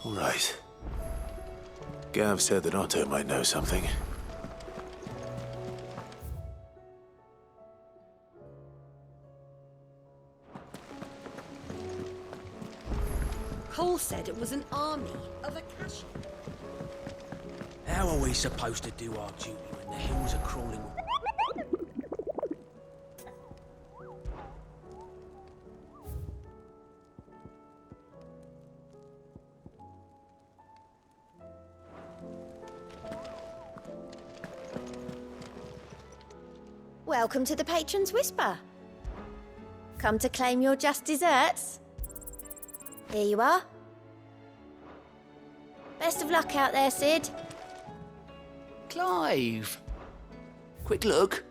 All right. Gav said that Otto might know something. Cole said it was an army of Akashi. How are we supposed to do our duty when the hills are crawling? Welcome to the Patron's Whisper. Come to claim your just desserts? Here you are. Best of luck out there, Sid. Clive! Quick look.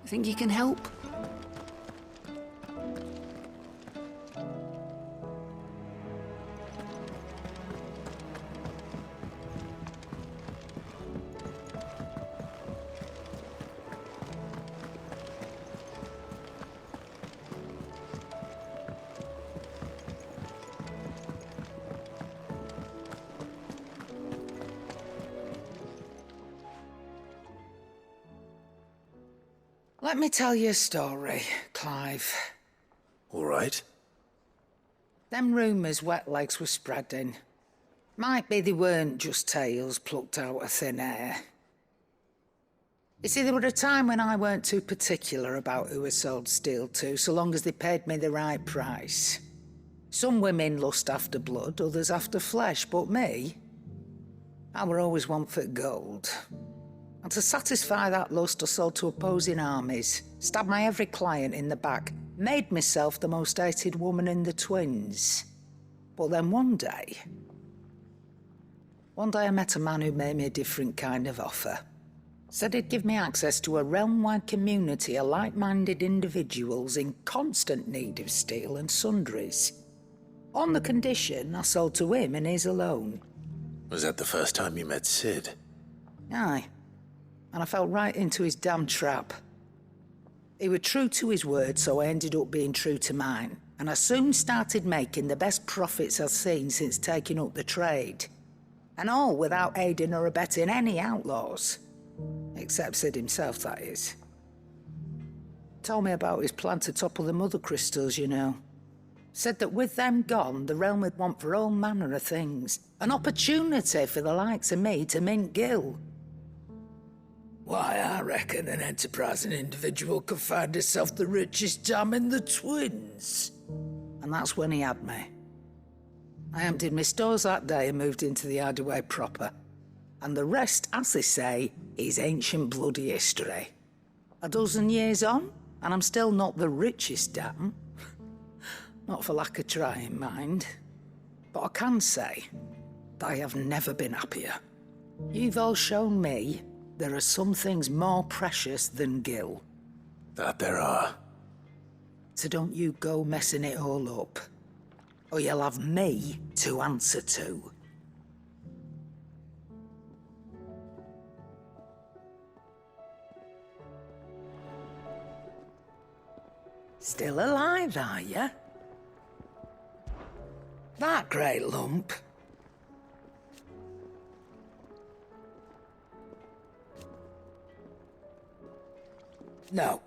Think you can help? Let me tell you a story, Clive. All right. Them rumours wet legs were spreading. Might be they weren't just tales plucked out of thin air. You see, there were a time when I weren't too particular about who I sold steel to, so long as they paid me the right price. Some women lust after blood, others after flesh, but me, I were always one for gold. And to satisfy that lust, I sold to opposing armies, stabbed my every client in the back, made myself the most hated woman in the twins. But then one day I met a man who made me a different kind of offer. Said he'd give me access to a realm-wide community of like-minded individuals in constant need of steel and sundries. On the condition I sold to him and his alone. Was that the first time you met Sid? Aye. And I fell right into his damn trap. He was true to his word, so I ended up being true to mine. And I soon started making the best profits I've seen since taking up the trade. And all without aiding or abetting any outlaws. Except Sid himself, that is. Told me about his plan to topple the mother crystals, you know. Said that with them gone, the realm would want for all manner of things. An opportunity for the likes of me to mint gil. Why, I reckon an enterprising individual could find himself the richest dam in the twins. And that's when he had me. I emptied my stores that day and moved into the hideaway proper. And the rest, as they say, is ancient bloody history. A dozen years on, and I'm still not the richest dam. Not for lack of trying, mind. But I can say that I have never been happier. You've all shown me there are some things more precious than gil. That there are. So don't you go messing it all up, or you'll have me to answer to. Still alive, are you? That great lump. No.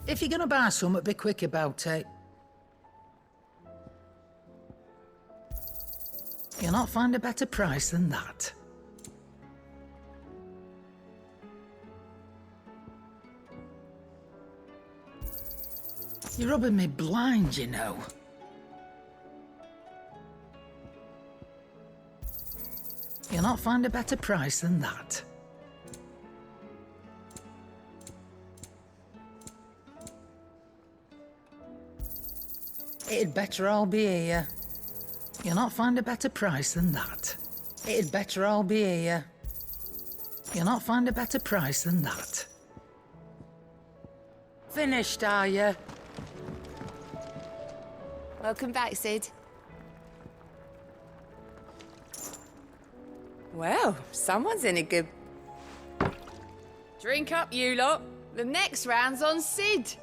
If you're gonna buy something, be quick about it. You'll not find a better price than that. You're rubbing me blind, you know. You'll not find a better price than that. It'd better all be here. You'll not find a better price than that. It'd better all be here. You'll not find a better price than that. Finished, are you? Welcome back, Sid. Well, someone's in a good... Drink up, you lot. The next round's on Sid.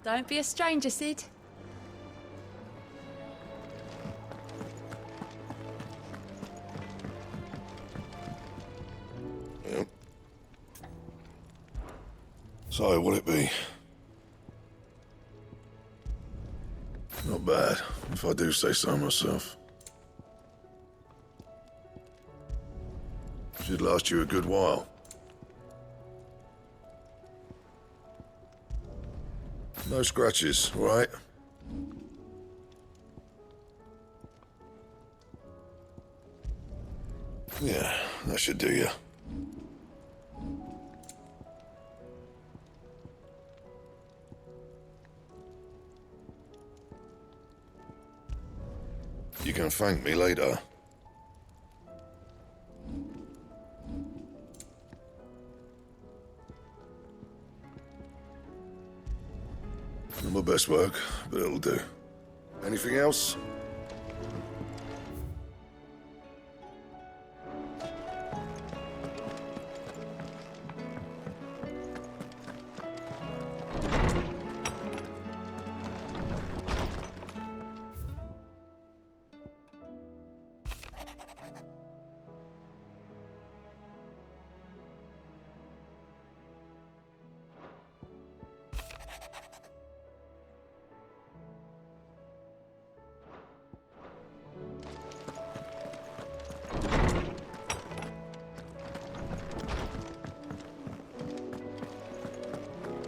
Don't be a stranger, Sid. Yep. So, what'll it be? Not bad, if I do say so myself. Should last you a good while. No scratches, all right? Yeah, that should do you. You can thank me later. Not my best work, but it'll do. Anything else?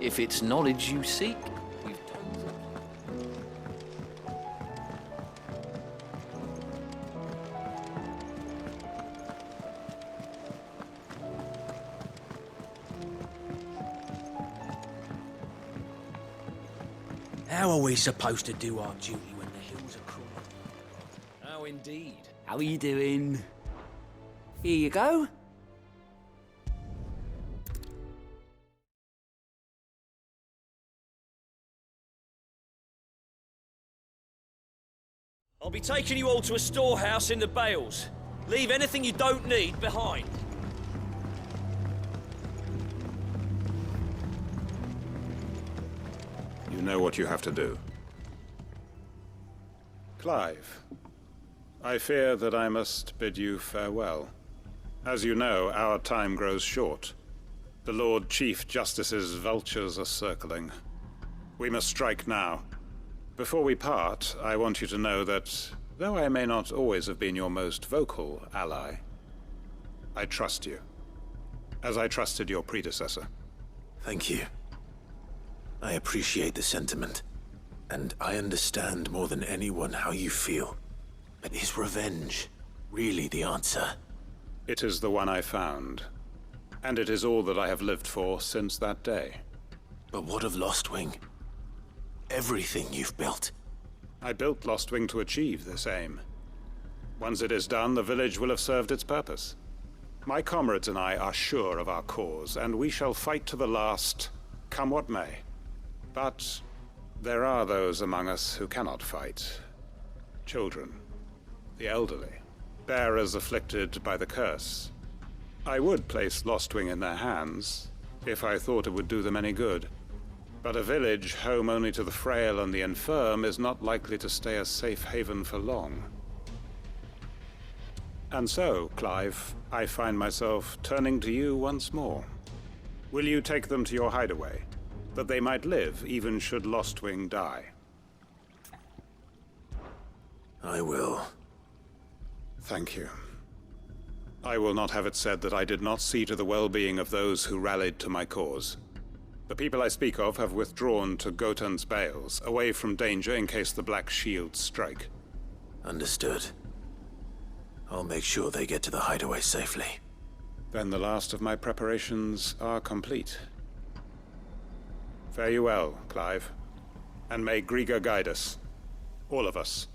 If it's knowledge you seek, we've tons of... How are we supposed to do our duty when the hills are crawling? Oh, indeed. How are you doing? Here you go. I'll be taking you all to a storehouse in the Bales. Leave anything you don't need behind. You know what you have to do. Clive, I fear that I must bid you farewell. As you know, our time grows short. The Lord Chief Justice's vultures are circling. We must strike now. Before we part, I want you to know that, though I may not always have been your most vocal ally, I trust you, as I trusted your predecessor. Thank you. I appreciate the sentiment, and I understand more than anyone how you feel. But is revenge really the answer? It is the one I found, and it is all that I have lived for since that day. But what of Lostwing? Everything you've built. I built Lostwing to achieve this aim. Once it is done, the village will have served its purpose. My comrades and I are sure of our cause, and we shall fight to the last, come what may. But there are those among us who cannot fight. Children, the elderly, bearers afflicted by the curse. I would place Lostwing in their hands, if I thought it would do them any good. But a village home only to the frail and the infirm is not likely to stay a safe haven for long. And so, Clive, I find myself turning to you once more. Will you take them to your hideaway, that they might live even should Lostwing die? I will. Thank you. I will not have it said that I did not see to the well-being of those who rallied to my cause. The people I speak of have withdrawn to Gotan's Bales, away from danger in case the Black Shields strike. Understood. I'll make sure they get to the hideaway safely. Then the last of my preparations are complete. Fare you well, Clive. And may Griga guide us. All of us.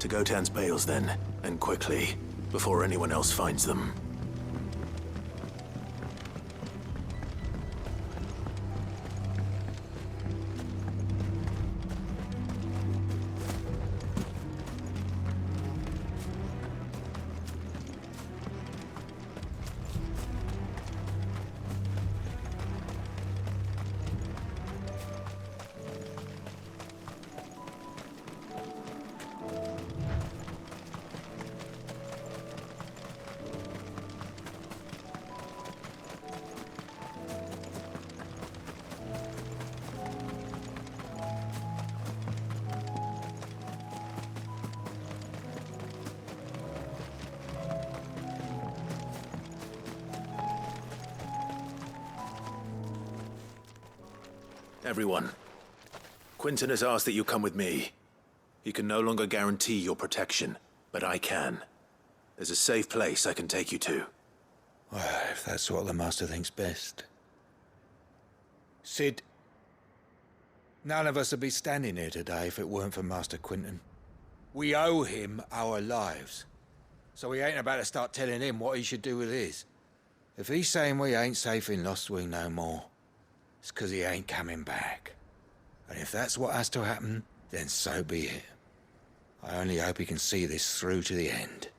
To Gotan's bales, then, and quickly, before anyone else finds them. Everyone, Quinton has asked that you come with me. He can no longer guarantee your protection, but I can. There's a safe place I can take you to. Well, if that's what the Master thinks best. Sid, none of us would be standing here today if it weren't for Master Quinton. We owe him our lives. So we ain't about to start telling him what he should do with his. If he's saying we ain't safe in Lost Wing no more, it's 'cause he ain't coming back. And if that's what has to happen, then so be it. I only hope he can see this through to the end.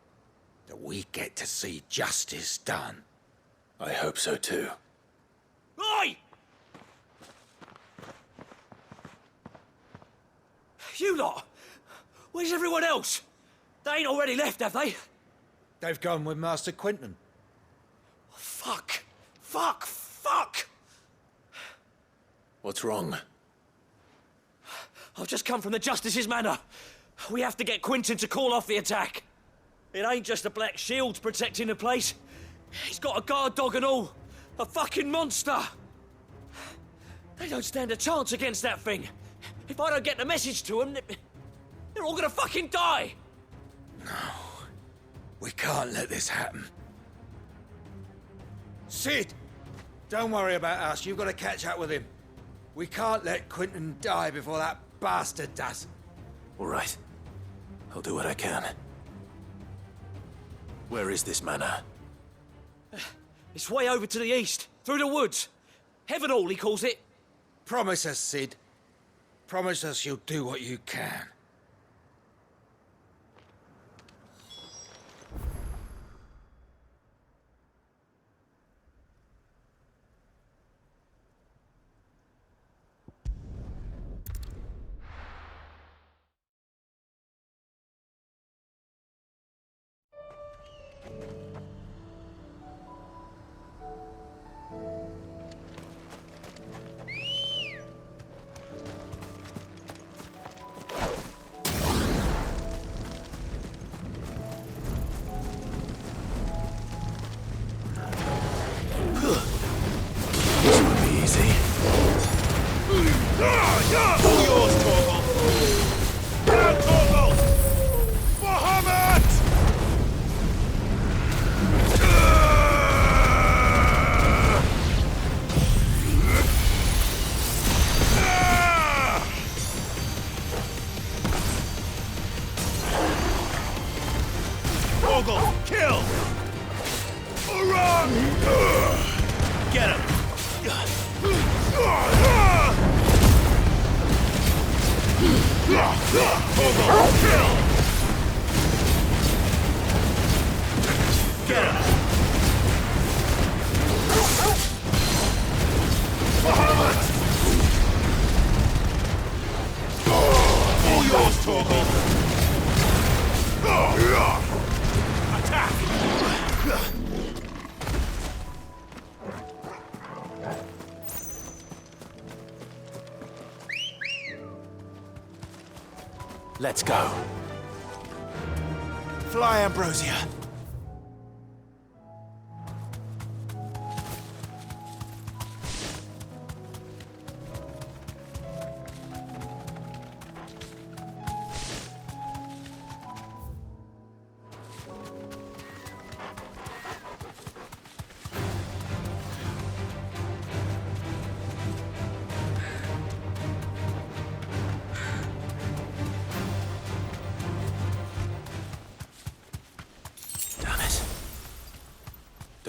That we get to see justice done. I hope so too. Oi! You lot! Where's everyone else? They ain't already left, have they? They've gone with Master Quinton. Fuck! Fuck! Fuck! What's wrong? I've just come from the Justice's manor. We have to get Quinton to call off the attack. It ain't just the Black Shields protecting the place. He's got a guard dog and all. A fucking monster. They don't stand a chance against that thing. If I don't get the message to them, they're all gonna fucking die. No. We can't let this happen. Sid! Don't worry about us. You've got to catch up with him. We can't let Quinton die before that bastard does. All right. I'll do what I can. Where is this manor? It's way over to the east, through the woods. Heavenhall, he calls it. Promise us, Sid. Promise us you'll do what you can. Let's go. Fly, Ambrosia.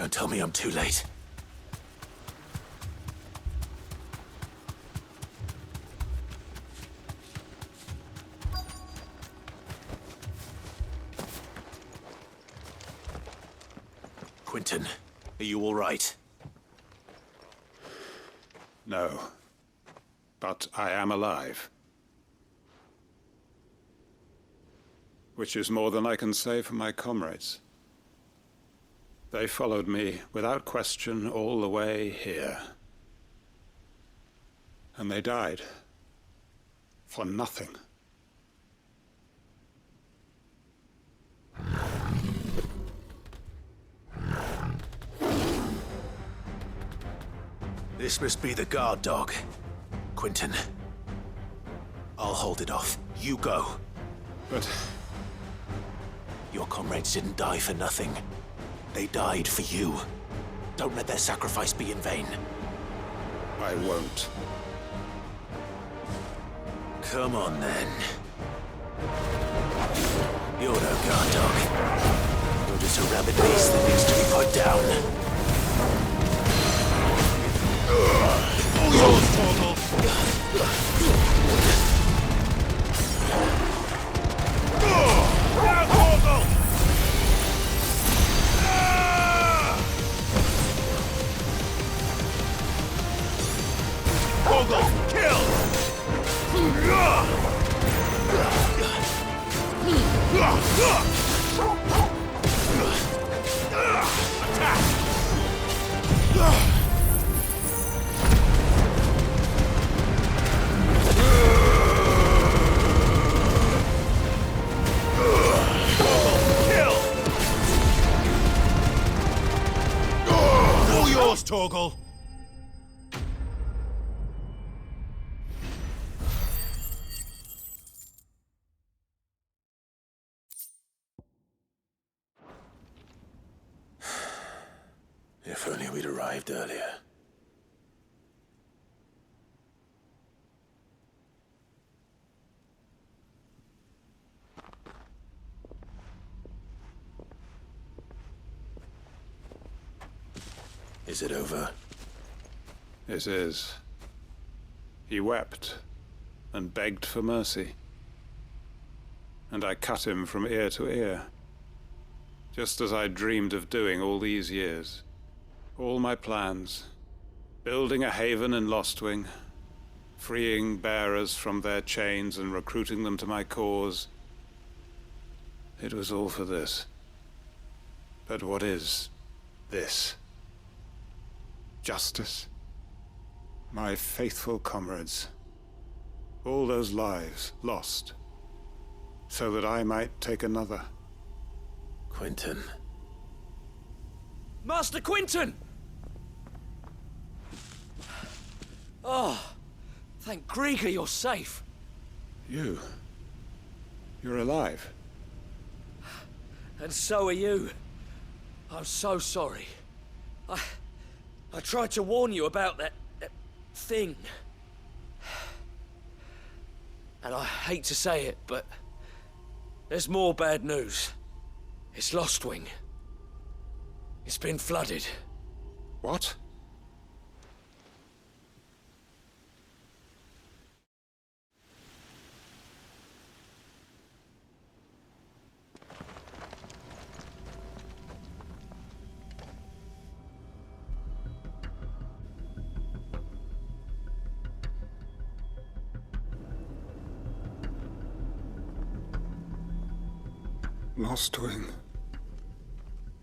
Don't tell me I'm too late. Quentin, are you all right? No. But I am alive. Which is more than I can say for my comrades. They followed me without question all the way here. And they died. For nothing. This must be the guard dog. Quentin. I'll hold it off. You go. But your comrades didn't die for nothing. They died for you. Don't let their sacrifice be in vain. I won't. Come on, then. You're no guard dog. You're just a rabid beast that needs to be put down. All yours, Torgal! Now, Torgal! Torgal, kill! All yours, Torgal! If only we'd arrived earlier. Is it over? It is. He wept and begged for mercy. And I cut him from ear to ear. Just as I dreamed of doing all these years. All my plans. Building a haven in Lostwing. Freeing bearers from their chains and recruiting them to my cause. It was all for this. But what is this? Justice? My faithful comrades. All those lives lost. So that I might take another. Quentin. Master Quentin! Oh, thank Grieger you're safe. You're alive. And so are you. I'm so sorry. I tried to warn you about that thing. And I hate to say it, but there's more bad news. It's Lostwing. It's been flooded. What? Lostwing.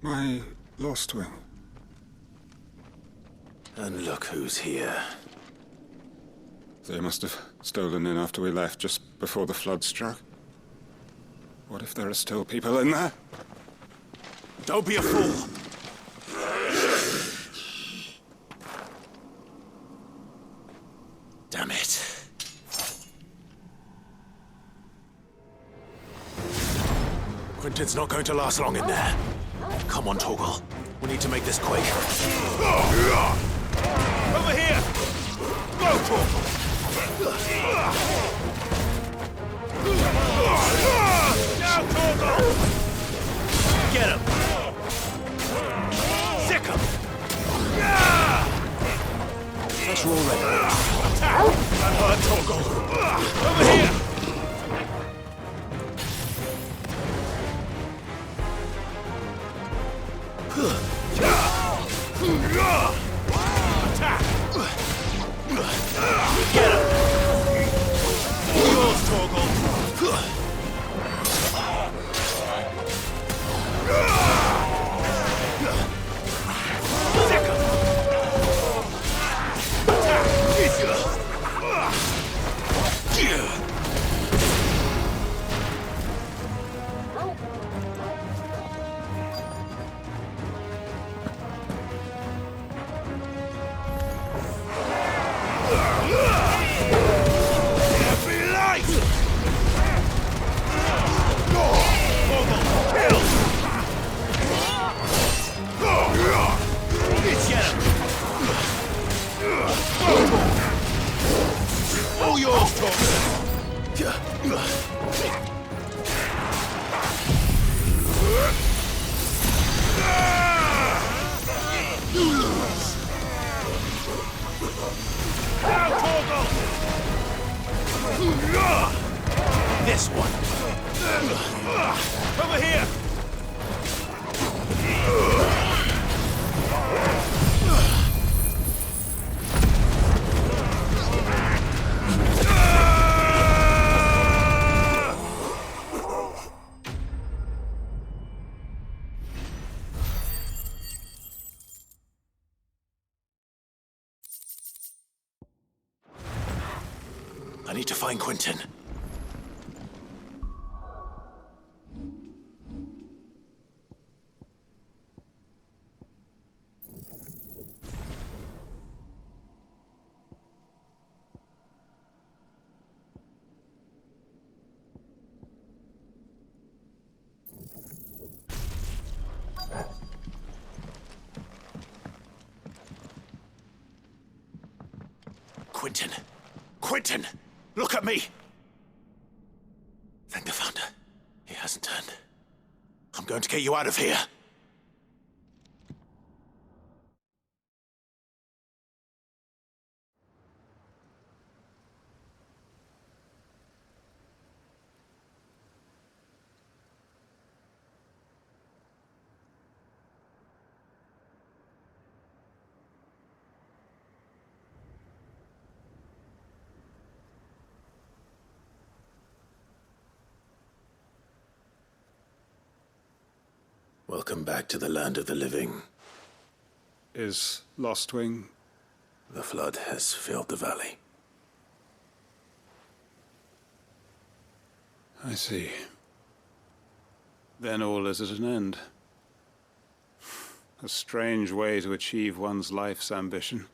My Lostwing. And look who's here. They must have stolen in after we left, just before the flood struck. What if there are still people in there? Don't be a fool! Damn it. Quentin's not going to last long in there. Come on, Torgal. We need to make this quick. Over here! Go, Torgal! Now, Torgal! Get him! Sick him! closer already. Attack! Vampire Torgal! Over here! Attack! Get him! All yours, Torgal! Second! All yours, This one. Over here. I need to find Quentin. Quentin! Quentin! Look at me! Thank the Founder. He hasn't turned. I'm going to get you out of here. Welcome back to the land of the living. Is Lostwing? The flood has filled the valley. I see. Then all is at an end. A strange way to achieve one's life's ambition.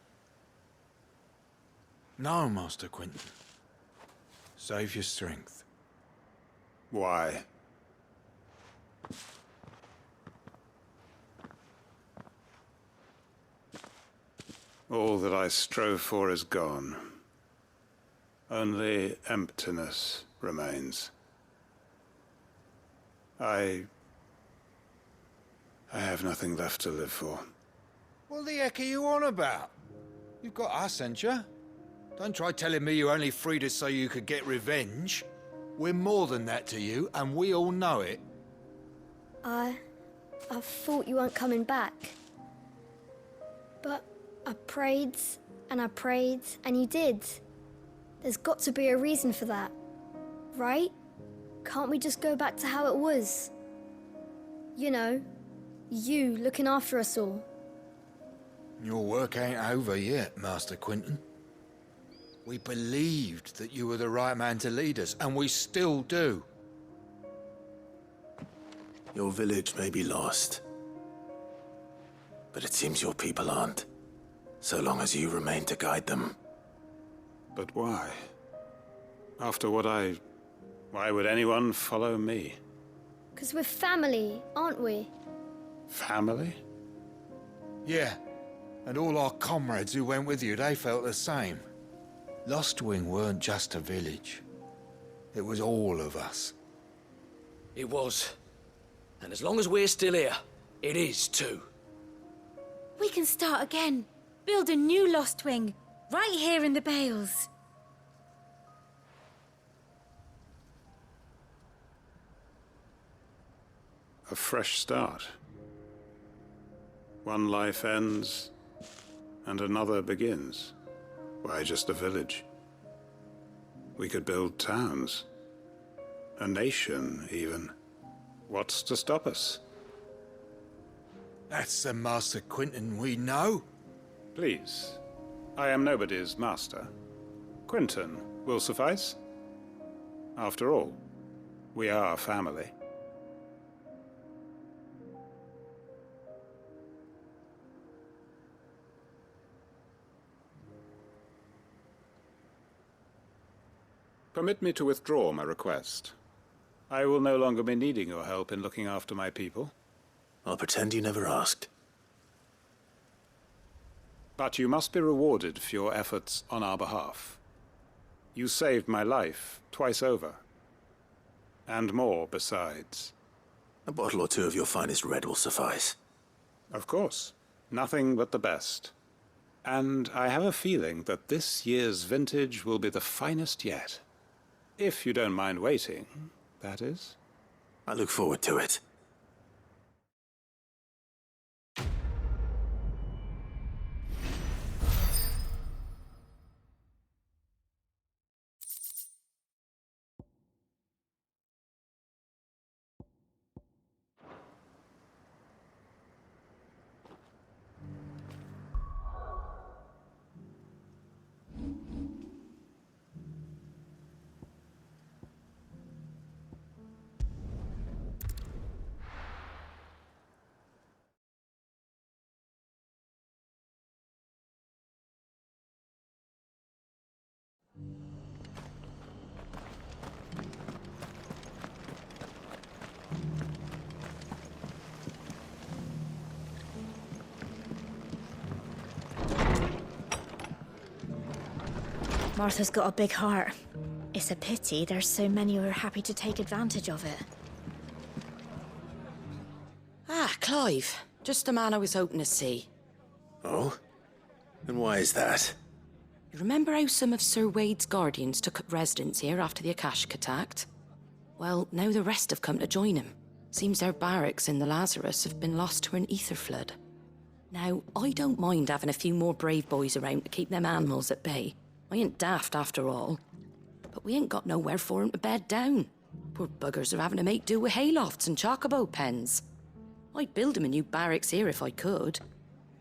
No, Master Quentin. Save your strength. Why? All that I strove for is gone. Only emptiness remains. I have nothing left to live for. What the heck are you on about? You've got us, ain't you? Don't try telling me you only freed us so you could get revenge. We're more than that to you, and we all know it. I thought you weren't coming back. But I prayed, and you did. There's got to be a reason for that, right? Can't we just go back to how it was? You know, you looking after us all. Your work ain't over yet, Master Quentin. We believed that you were the right man to lead us, and we still do. Your village may be lost, but it seems your people aren't, so long as you remain to guide them. But why? After what why would anyone follow me? 'Cause we're family, aren't we? Family? Yeah, and all our comrades who went with you, they felt the same. Lostwing weren't just a village. It was all of us. It was. And as long as we're still here, it is too. We can start again. Build a new Lostwing. Right here in the bales. A fresh start. One life ends, and another begins. Why, just a village. We could build towns. A nation, even. What's to stop us? That's the Master Quinton we know. Please. I am nobody's master. Quinton will suffice. After all, we are family. Permit me to withdraw my request. I will no longer be needing your help in looking after my people. I'll pretend you never asked. But you must be rewarded for your efforts on our behalf. You saved my life twice over. And more besides. A bottle or two of your finest red will suffice. Of course. Nothing but the best. And I have a feeling that this year's vintage will be the finest yet. If you don't mind waiting, that is. I look forward to it. Martha's got a big heart. It's a pity there's so many who are happy to take advantage of it. Ah, Clive. Just the man I was hoping to see. Oh? And why is that? You remember how some of Sir Wade's guardians took up residence here after the Akashic attacked? Well, now the rest have come to join him. Seems their barracks in the Lazarus have been lost to an ether flood. Now, I don't mind having a few more brave boys around to keep them animals at bay. I ain't daft after all. But we ain't got nowhere for 'em to bed down. Poor buggers are having to make do with haylofts and chocobo pens. I'd build 'em a new barracks here if I could.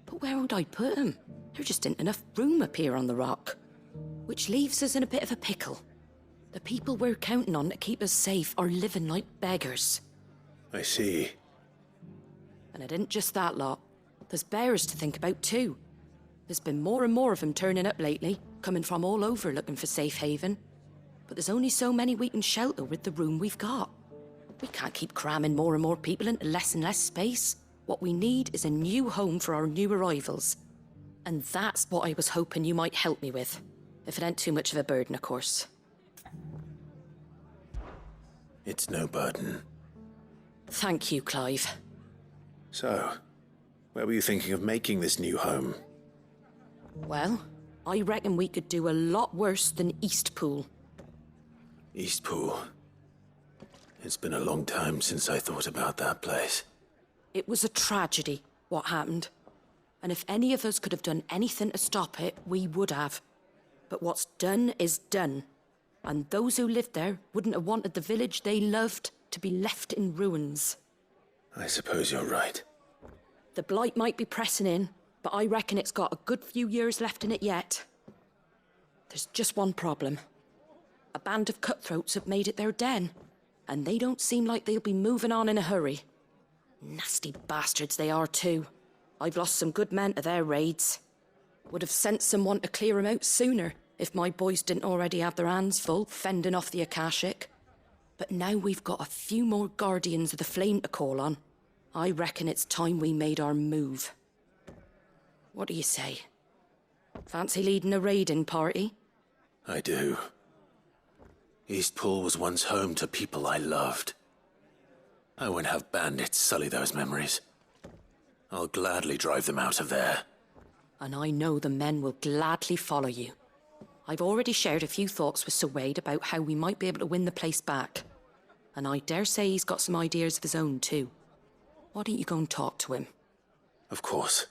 But where would I put 'em? There just ain't enough room up here on the rock. Which leaves us in a bit of a pickle. The people we're counting on to keep us safe are living like beggars. I see. And it ain't just that lot. There's bears to think about too. There's been more and more of them turning up lately, coming from all over looking for safe haven. But there's only so many we can shelter with the room we've got. We can't keep cramming more and more people into less and less space. What we need is a new home for our new arrivals. And that's what I was hoping you might help me with. If it ain't too much of a burden, of course. It's no burden. Thank you, Clive. So, where were you thinking of making this new home? Well, I reckon we could do a lot worse than Eastpool. Eastpool. It's been a long time since I thought about that place. It was a tragedy, what happened. And if any of us could have done anything to stop it, we would have. But what's done is done. And those who lived there wouldn't have wanted the village they loved to be left in ruins. I suppose you're right. The blight might be pressing in, but I reckon it's got a good few years left in it yet. There's just one problem. A band of cutthroats have made it their den, and they don't seem like they'll be moving on in a hurry. Nasty bastards they are too. I've lost some good men to their raids. Would have sent someone to clear 'em out sooner if my boys didn't already have their hands full fending off the Akashic. But now we've got a few more guardians of the flame to call on. I reckon it's time we made our move. What do you say? Fancy leading a raiding party? I do. Eastpool was once home to people I loved. I won't have bandits sully those memories. I'll gladly drive them out of there. and I know the men will gladly follow you. I've already shared a few thoughts with Sir Wade about how we might be able to win the place back. And I dare say he's got some ideas of his own too. Why don't you go and talk to him? Of course.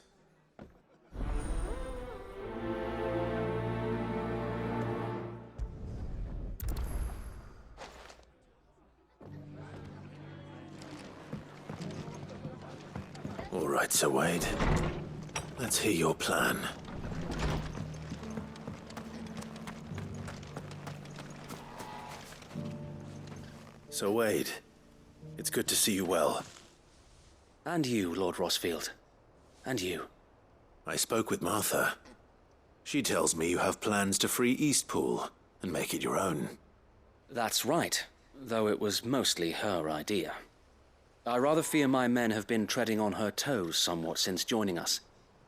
All right, Sir Wade. Let's hear your plan. Sir Wade, it's good to see you well. And you, Lord Rossfield. And you. I spoke with Martha. She tells me you have plans to free Eastpool and make it your own. That's right, though it was mostly her idea. I rather fear my men have been treading on her toes somewhat since joining us,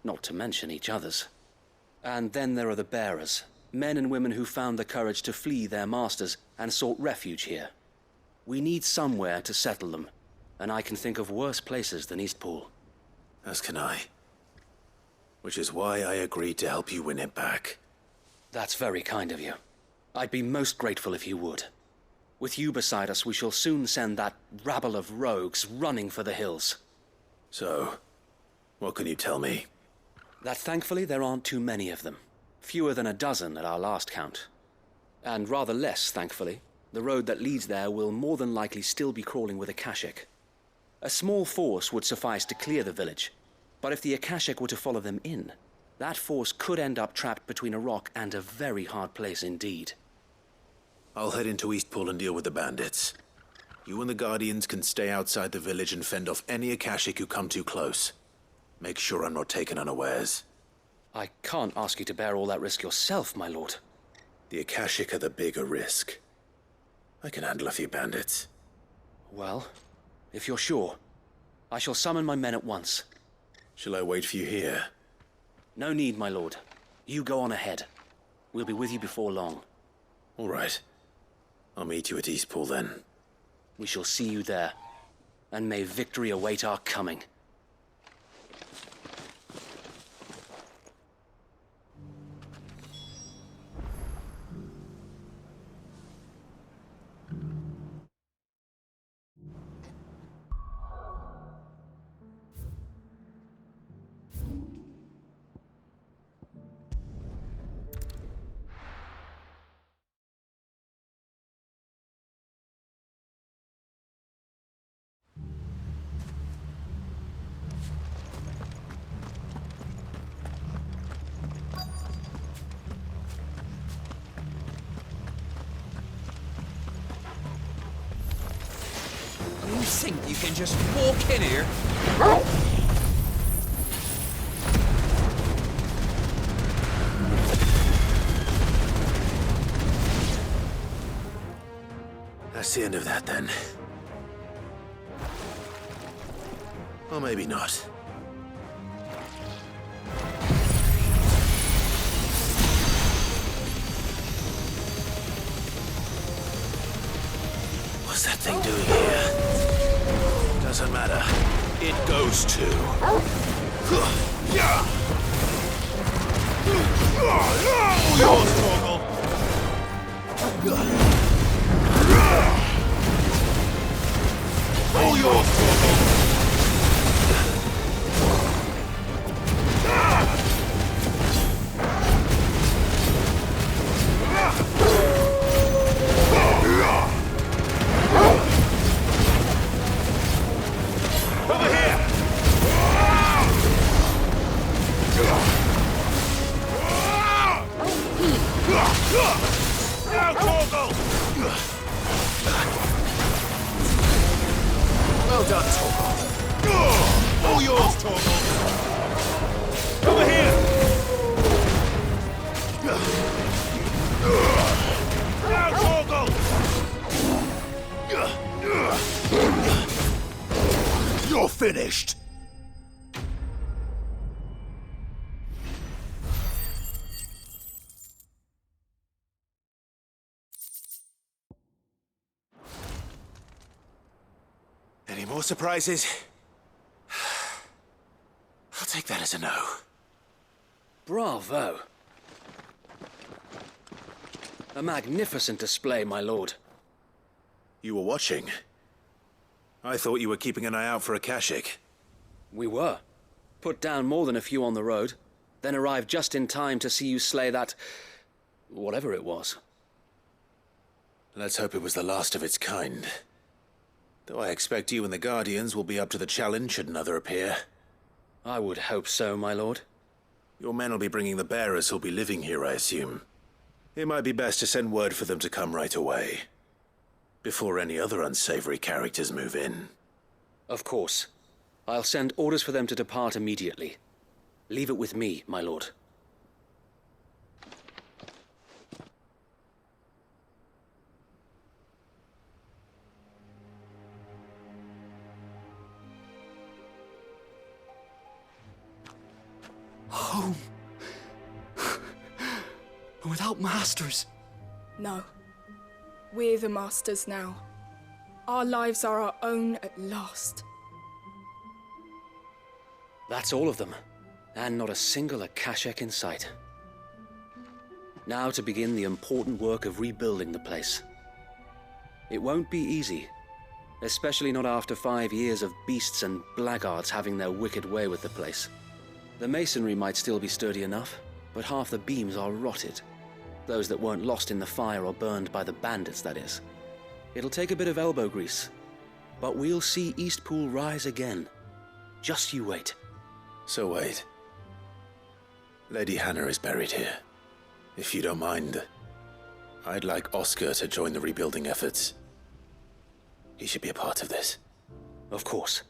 not to mention each other's. And then there are the bearers, men and women who found the courage to flee their masters and sought refuge here. We need somewhere to settle them, and I can think of worse places than Eastpool. As can I. Which is why I agreed to help you win it back. That's very kind of you. I'd be most grateful if you would. With you beside us, we shall soon send that rabble of rogues running for the hills. So, what can you tell me? That thankfully there aren't too many of them. Fewer than a dozen at our last count. And rather less, thankfully. The road that leads there will more than likely still be crawling with Akashic. A small force would suffice to clear the village, but if the Akashic were to follow them in, that force could end up trapped between a rock and a very hard place indeed. I'll head into Eastpool and deal with the bandits. You and the Guardians can stay outside the village and fend off any Akashic who come too close. Make sure I'm not taken unawares. I can't ask you to bear all that risk yourself, my lord. The Akashic are the bigger risk. I can handle a few bandits. Well, if you're sure, I shall summon my men at once. Shall I wait for you here? No need, my lord. You go on ahead. We'll be with you before long. All right. I'll meet you at Eastpool then. We shall see you there, and may victory await our coming. You think you can just walk in here? That's the end of that then. Or maybe not. What's that thing doing here? Doesn't matter. It goes to. Yours, Torgal. All yours, Torgal. Over here! Now, Torgal! Well done, Torgal. All yours, Torgal. Over here! Now, Torgal! You're finished! Any more surprises? I'll take that as a no. Bravo. A magnificent display, my lord. You were watching? I thought you were keeping an eye out for a Kashik. We were. Put down more than a few on the road, then arrived just in time to see you slay that... whatever it was. Let's hope it was the last of its kind. Though I expect you and the Guardians will be up to the challenge should another appear. I would hope so, my lord. Your men will be bringing the bearers who'll be living here, I assume. It might be best to send word for them to come right away, before any other unsavory characters move in. Of course. I'll send orders for them to depart immediately. Leave it with me, my lord. Home. Without masters. No. We're the masters now. Our lives are our own at last. That's all of them, and not a single Akashek in sight. Now to begin the important work of rebuilding the place. It won't be easy, especially not after 5 years of beasts and blackguards having their wicked way with the place. The masonry might still be sturdy enough, but half the beams are rotted. Those that weren't lost in the fire or burned by the bandits, that is. It'll take a bit of elbow grease, but we'll see Eastpool rise again. Just you wait. So wait. Lady Hannah is buried here. If you don't mind, I'd like Oscar to join the rebuilding efforts. He should be a part of this. Of course.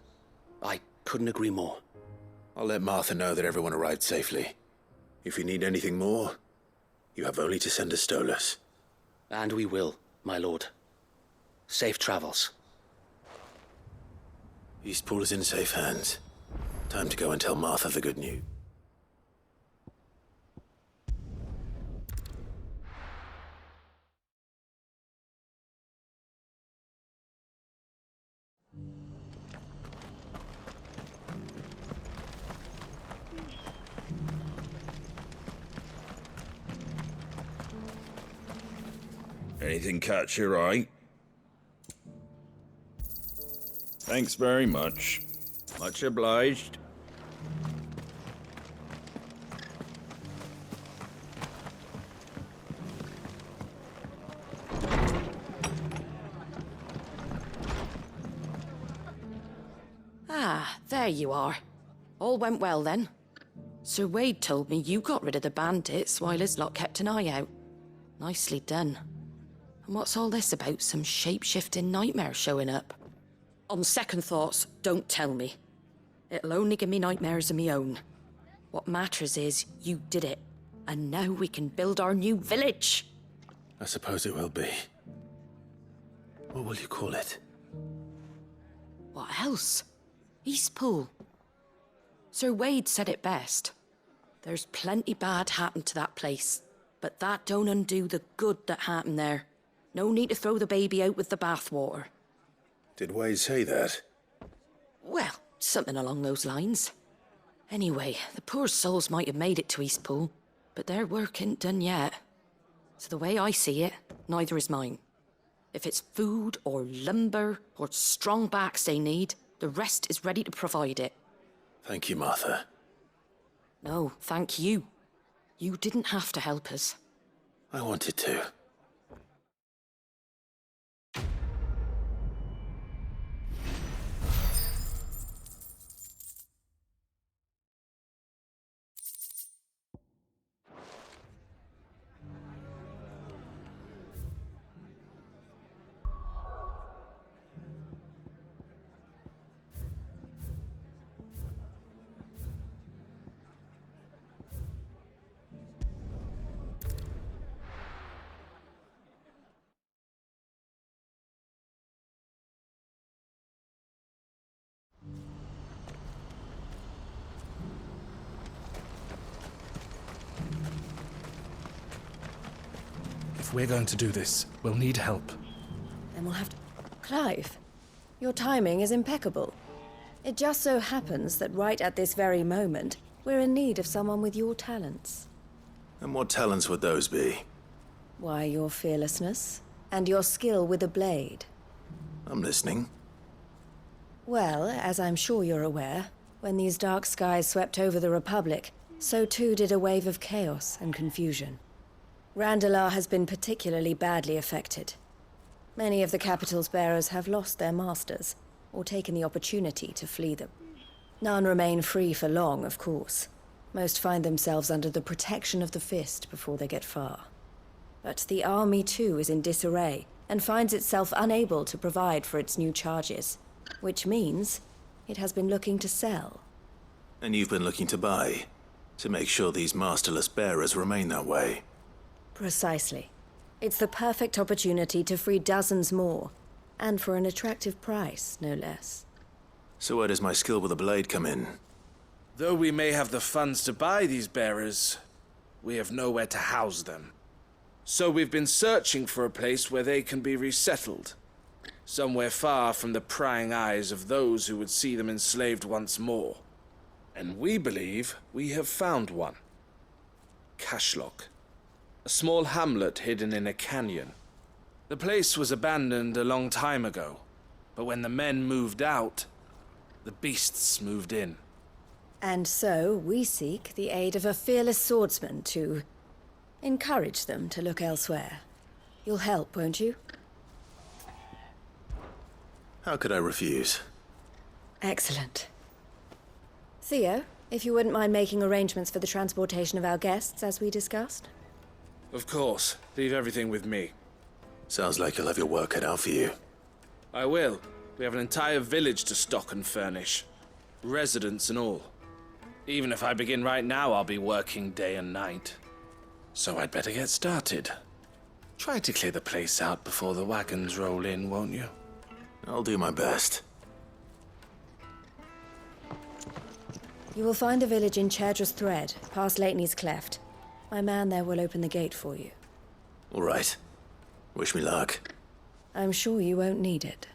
I couldn't agree more. I'll let Martha know that everyone arrived safely. If you need anything more, you have only to send a Stolas. And we will, my lord. Safe travels. Eastpool is in safe hands. Time to go and tell Martha the good news. Anything catch your eye? Thanks very much. Much obliged. Ah, there you are. All went well then. Sir Wade told me you got rid of the bandits while his lot kept an eye out. Nicely done. And what's all this about some shape-shifting nightmare showing up? On second thoughts, don't tell me. It'll only give me nightmares of me own. What matters is you did it, and now we can build our new village. I suppose it will be. What will you call it? What else? Eastpool. Sir Wade said it best. There's plenty bad happened to that place, but that don't undo the good that happened there. No need to throw the baby out with the bathwater. Did Wade say that? Well, something along those lines. Anyway, the poor souls might have made it to Eastpool, but their work ain't done yet. So the way I see it, neither is mine. If it's food or lumber or strong backs they need, the rest is ready to provide it. Thank you, Martha. No, thank you. You didn't have to help us. I wanted to. If we're going to do this, we'll need help. Then we'll have to... Clive, your timing is impeccable. It just so happens that right at this very moment, We're in need of someone with your talents. And what talents would those be? Why, your fearlessness, and your skill with a blade. I'm listening. Well, as I'm sure you're aware, when these dark skies swept over the Republic, so too did a wave of chaos and confusion. Randalar has been particularly badly affected. Many of the capital's bearers have lost their masters, or taken the opportunity to flee them. None remain free for long, of course. Most find themselves under the protection of the Fist before they get far. But the army too is in disarray, and finds itself unable to provide for its new charges. Which means it has been looking to sell. And you've been looking to buy, to make sure these masterless bearers remain that way. Precisely. It's the perfect opportunity to free dozens more, and for an attractive price, no less. So where does my skill with a blade come in? Though we may have the funds to buy these bearers, we have nowhere to house them. So we've been searching for a place where they can be resettled. Somewhere far from the prying eyes of those who would see them enslaved once more. And we believe we have found one. Cashlock. A small hamlet hidden in a canyon. The place was abandoned a long time ago, but when the men moved out, the beasts moved in. And so we seek the aid of a fearless swordsman to encourage them to look elsewhere. You'll help, won't you? How could I refuse? Excellent. Theo, if you wouldn't mind making arrangements for the transportation of our guests, as we discussed. Of course. Leave everything with me. Sounds like you'll have your work cut out for you. I will. We have an entire village to stock and furnish. Residents and all. Even if I begin right now, I'll be working day and night. So I'd better get started. Try to clear the place out before the wagons roll in, won't you? I'll do my best. You will find the village in Chairdra's Thread, past Lateney's Cleft. My man there will open the gate for you. All right. Wish me luck. I'm sure you won't need it.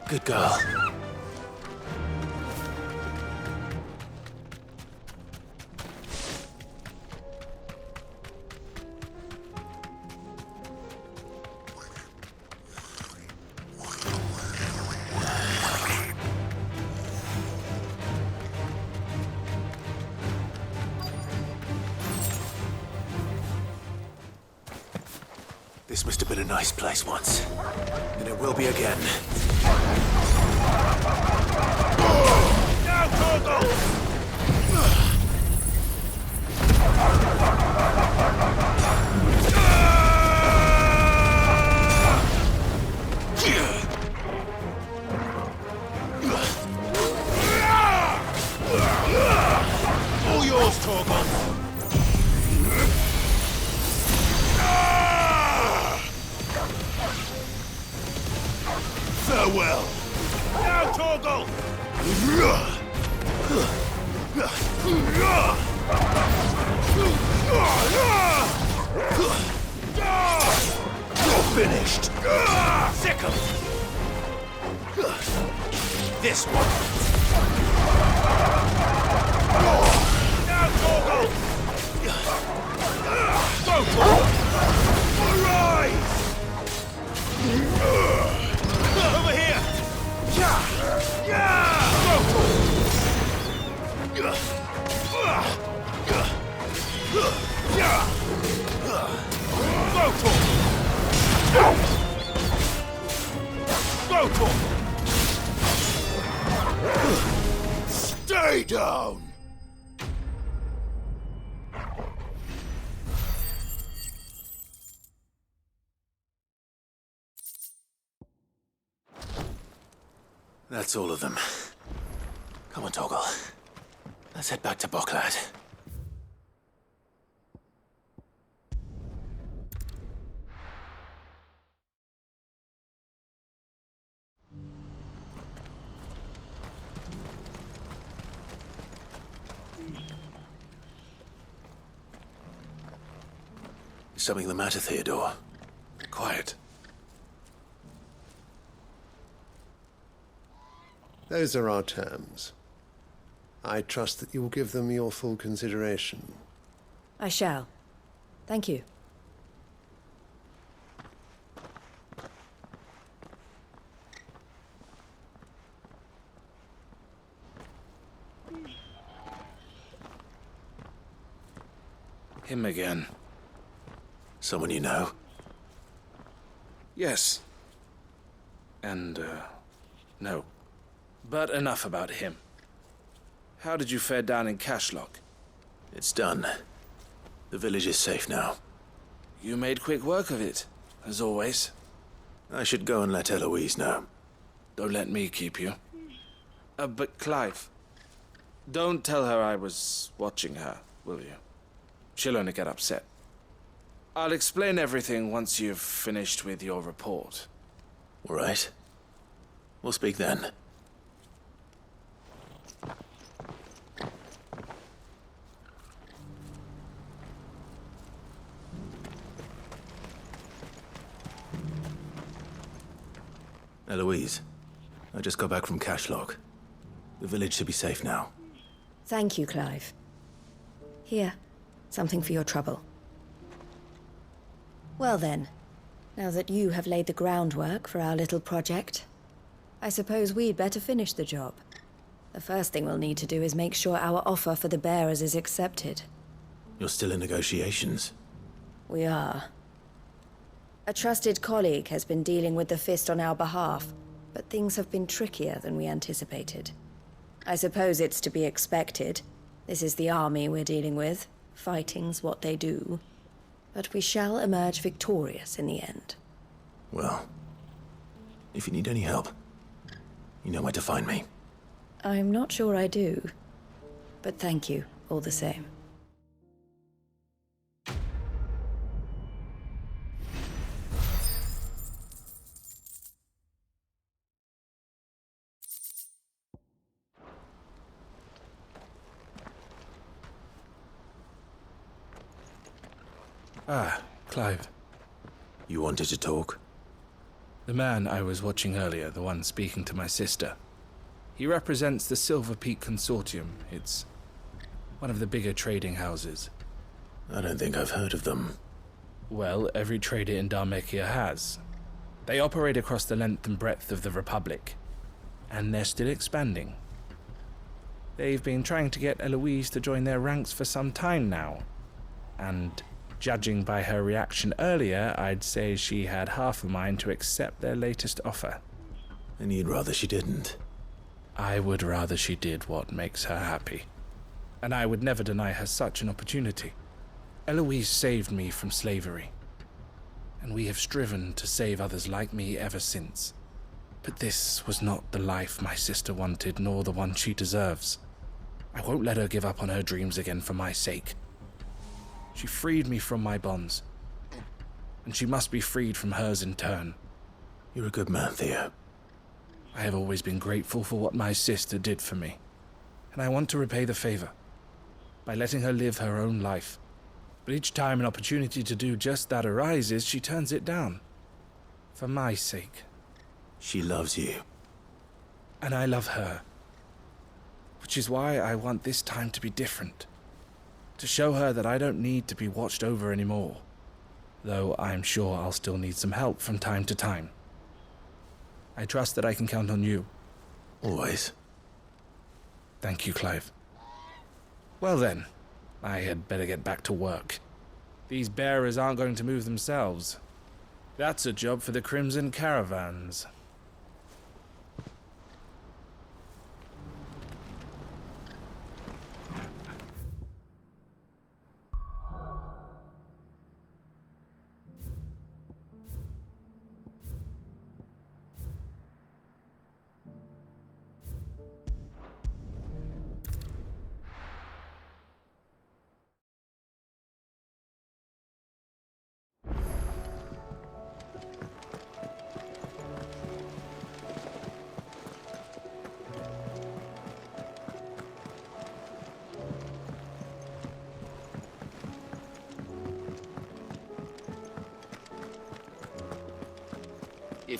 Good girl. This must have been a nice place once, and it will be again. Now, Torgal! All yours, Torgal! Farewell! Now, Torgal! You're finished! Sickle! This one! Now, Torgal! Go, Torgal! Arise! Over here! Stay down! That's all of them. Come on, Torgal. Let's head back to Boklad. Something the matter, Theodore? Quiet. Those are our terms. I trust that you will give them your full consideration. I shall. Thank you. Him again. Someone you know? Yes. And, no. But enough about him. How did you fare down in Cashlock? It's done. The village is safe now. You made quick work of it, as always. I should go and let Eloise know. Don't let me keep you. But Clive, don't tell her I was watching her, will you? She'll only get upset. I'll explain everything once you've finished with your report. All right. We'll speak then. Eloise, I just got back from Cashlock. The village should be safe now. Thank you, Clive. Here, something for your trouble. Well then, now that you have laid the groundwork for our little project, I suppose we'd better finish the job. The first thing we'll need to do is make sure our offer for the bearers is accepted. You're still in negotiations? We are. A trusted colleague has been dealing with the Fist on our behalf, but things have been trickier than we anticipated. I suppose it's to be expected. This is the army we're dealing with. Fighting's what they do. But we shall emerge victorious in the end. Well, if you need any help, you know where to find me. I'm not sure I do, but thank you all the same. Ah, Clive. You wanted to talk? The man I was watching earlier, the one speaking to my sister. He represents the Silver Peak Consortium. It's one of the bigger trading houses. I don't think I've heard of them. Well, every trader in Dharmekia has. They operate across the length and breadth of the Republic. And they're still expanding. They've been trying to get Eloise to join their ranks for some time now. And judging by her reaction earlier, I'd say she had half a mind to accept their latest offer. And you'd rather she didn't? I would rather she did what makes her happy. And I would never deny her such an opportunity. Eloise saved me from slavery. And we have striven to save others like me ever since. But this was not the life my sister wanted, nor the one she deserves. I won't let her give up on her dreams again for my sake. She freed me from my bonds, and she must be freed from hers in turn. You're a good man, Theo. I have always been grateful for what my sister did for me, and I want to repay the favor by letting her live her own life. But each time an opportunity to do just that arises, she turns it down. For my sake. She loves you. And I love her. Which is why I want this time to be different. To show her that I don't need to be watched over anymore. Though I'm sure I'll still need some help from time to time. I trust that I can count on you. Always. Thank you, Clive. Well then, I had better get back to work. These bearers aren't going to move themselves. That's a job for the Crimson Caravans.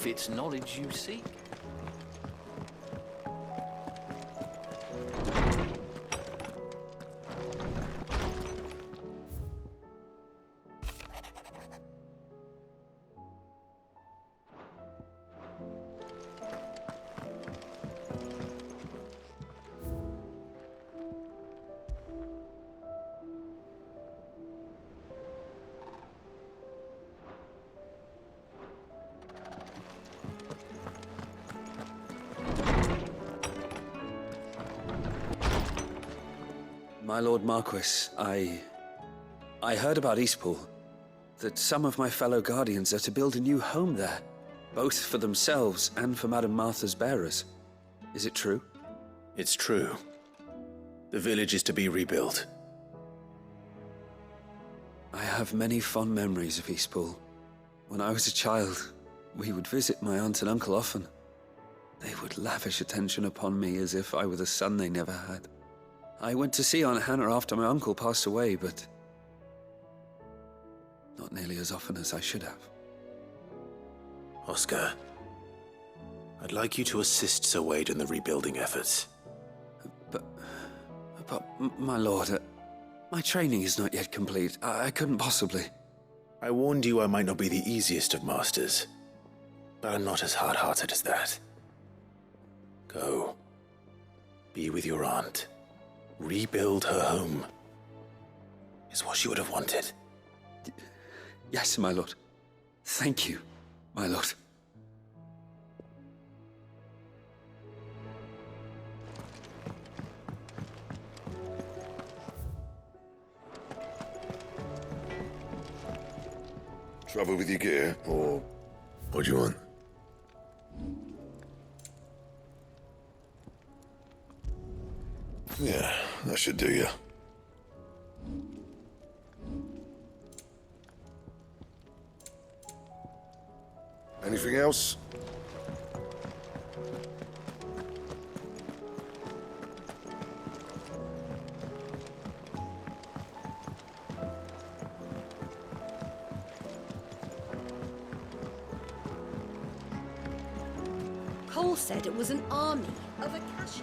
if it's knowledge you seek. My Lord Marquis, I heard about Eastpool. That some of my fellow Guardians are to build a new home there, both for themselves and for Madame Martha's bearers. Is it true? It's true. The village is to be rebuilt. I have many fond memories of Eastpool. When I was a child, we would visit my aunt and uncle often. They would lavish attention upon me as if I were the son they never had. I went to see Aunt Hannah after my uncle passed away, but not nearly as often as I should have. Oscar, I'd like you to assist Sir Wade in the rebuilding efforts. But my lord, my training is not yet complete. I couldn't possibly. I warned you I might not be the easiest of masters, but I'm not as hard-hearted as that. Go. Be with your aunt. Rebuild her home. Is what she would have wanted. Yes, my lord. Thank you, my lord. Trouble with your gear, or what do you want? Yeah, that should do you. Anything else? Cole said it was an army of Akashi.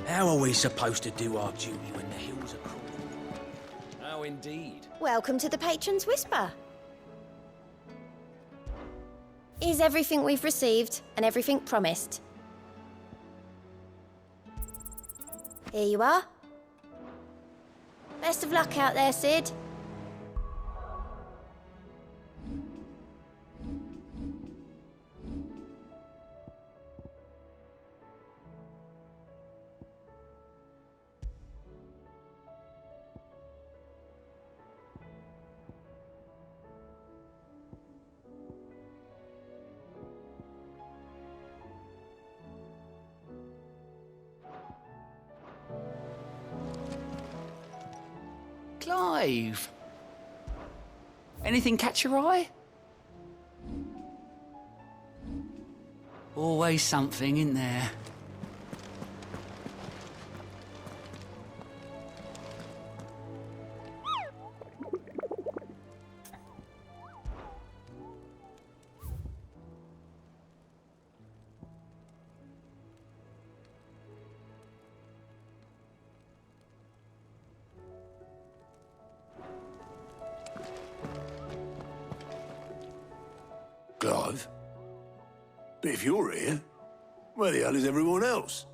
How are we supposed to do our duty when the hills are cruel? How indeed. Welcome to the Patron's Whisper. Is everything we've received and everything promised? Here you are. Best of luck out there, Sid. Clive! Anything catch your eye? Always something, isn't there? Clive? But if you're here, where the hell is everyone else?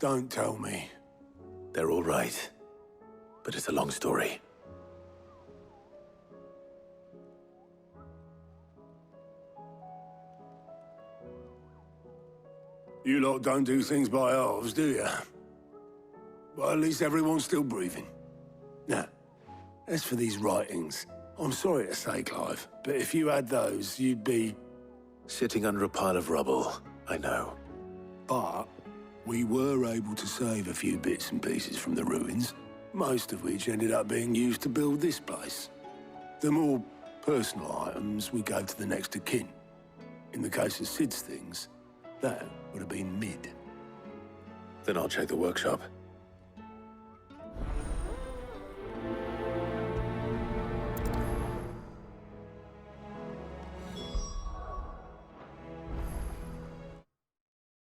Don't tell me. They're all right, but it's a long story. You lot don't do things by halves, do you? Well, at least everyone's still breathing. Now, as for these writings, I'm sorry to say, Clive, but if you had those, you'd be... Sitting under a pile of rubble, I know. But we were able to save a few bits and pieces from the ruins, most of which ended up being used to build this place. The more personal items we gave to the next of kin. In the case of Sid's things, that would have been mid. Then I'll check the workshop.